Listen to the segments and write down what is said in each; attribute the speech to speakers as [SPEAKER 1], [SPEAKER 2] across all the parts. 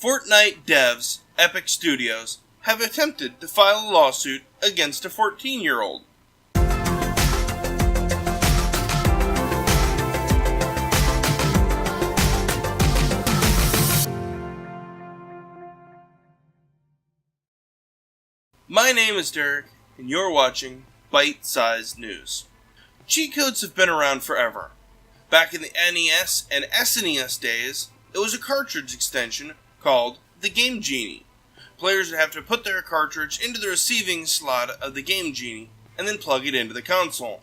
[SPEAKER 1] Fortnite devs, Epic Studios, have attempted to file a lawsuit against a 14-year-old. My name is Derek, and you're watching Byte-Sized News. Cheat codes have been around forever. Back in the NES and SNES days, it was a cartridge extension called the Game Genie. Players would have to put their cartridge into the receiving slot of the Game Genie and then plug it into the console.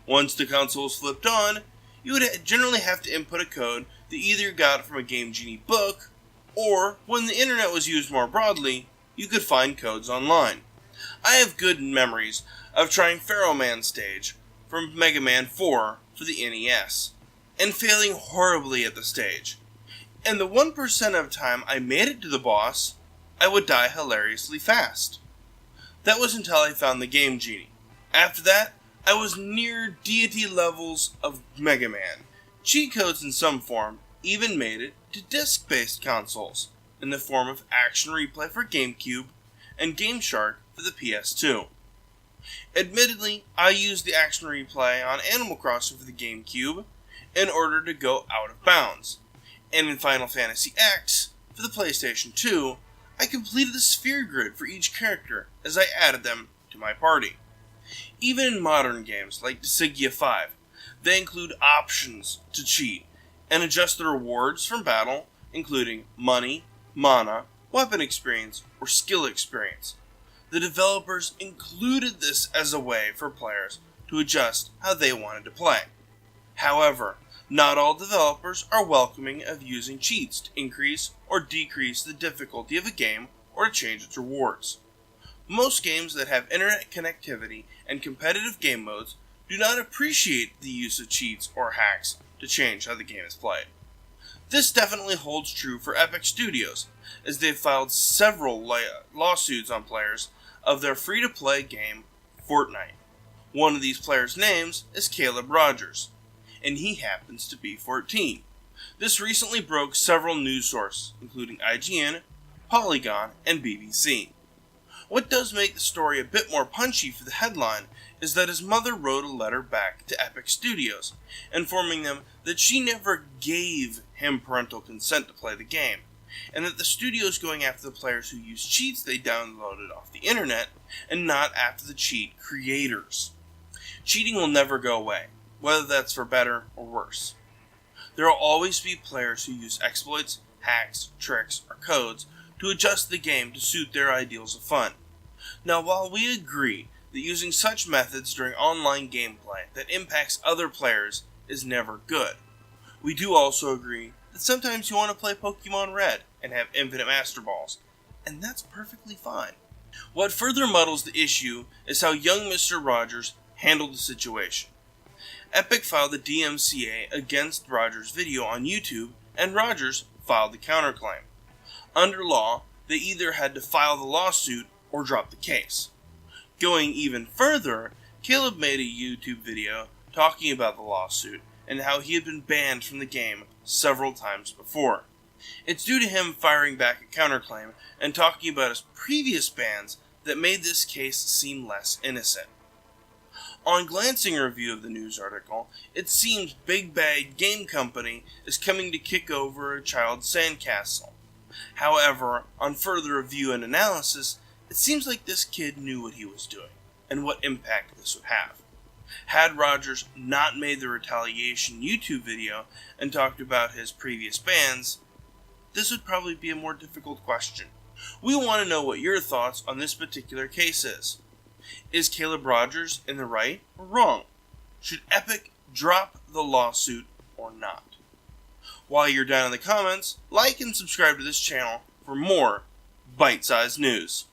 [SPEAKER 1] Once the console was flipped on, you would generally have to input a code that either got from a Game Genie book, or when the internet was used more broadly, you could find codes online. I have good memories of trying Pharaoh Man stage from Mega Man 4 for the NES, and failing horribly at the stage. And the 1% of time I made it to the boss, I would die hilariously fast. That was until I found the Game Genie. After that, I was near deity levels of Mega Man. Cheat codes in some form even made it to disc-based consoles, in the form of Action Replay for GameCube and Game Shark for the PS2. Admittedly, I used the Action Replay on Animal Crossing for the GameCube in order to go out of bounds. And in Final Fantasy X, for the PlayStation 2, I completed the sphere grid for each character as I added them to my party. Even in modern games like Dissidia 5, they include options to cheat and adjust the rewards from battle, including money, mana, weapon experience, or skill experience. The developers included this as a way for players to adjust how they wanted to play. However, not all developers are welcoming of using cheats to increase or decrease the difficulty of a game or to change its rewards. Most games that have internet connectivity and competitive game modes do not appreciate the use of cheats or hacks to change how the game is played. This definitely holds true for Epic Studios, as they've filed several lawsuits on players of their free-to-play game, Fortnite. One of these players' names is Caleb Rogers, and he happens to be 14. This recently broke several news sources, including IGN, Polygon, and BBC. What does make the story a bit more punchy for the headline is that his mother wrote a letter back to Epic Studios, informing them that she never gave him parental consent to play the game, and that the studio is going after the players who use cheats they downloaded off the internet, and not after the cheat creators. Cheating will never go away, whether that's for better or worse. There will always be players who use exploits, hacks, tricks, or codes to adjust the game to suit their ideals of fun. Now, while we agree that using such methods during online gameplay that impacts other players is never good, we do also agree that sometimes you want to play Pokemon Red and have infinite Master Balls, and that's perfectly fine. What further muddles the issue is how young Mr. Rogers handled the situation. Epic filed the DMCA against Rogers' video on YouTube, and Rogers filed the counterclaim. Under law, they either had to file the lawsuit or drop the case. Going even further, Caleb made a YouTube video talking about the lawsuit and how he had been banned from the game several times before. It's due to him firing back a counterclaim and talking about his previous bans that made this case seem less innocent. On glancing a review of the news article, it seems Big Bad Game Company is coming to kick over a child's sandcastle. However, on further review and analysis, it seems like this kid knew what he was doing, and what impact this would have. Had Rogers not made the retaliation YouTube video and talked about his previous bans, this would probably be a more difficult question. We want to know what your thoughts on this particular case is. Is Caleb Rogers in the right or wrong? Should Epic drop the lawsuit or not? While you're down in the comments, like and subscribe to this channel for more bite-sized news.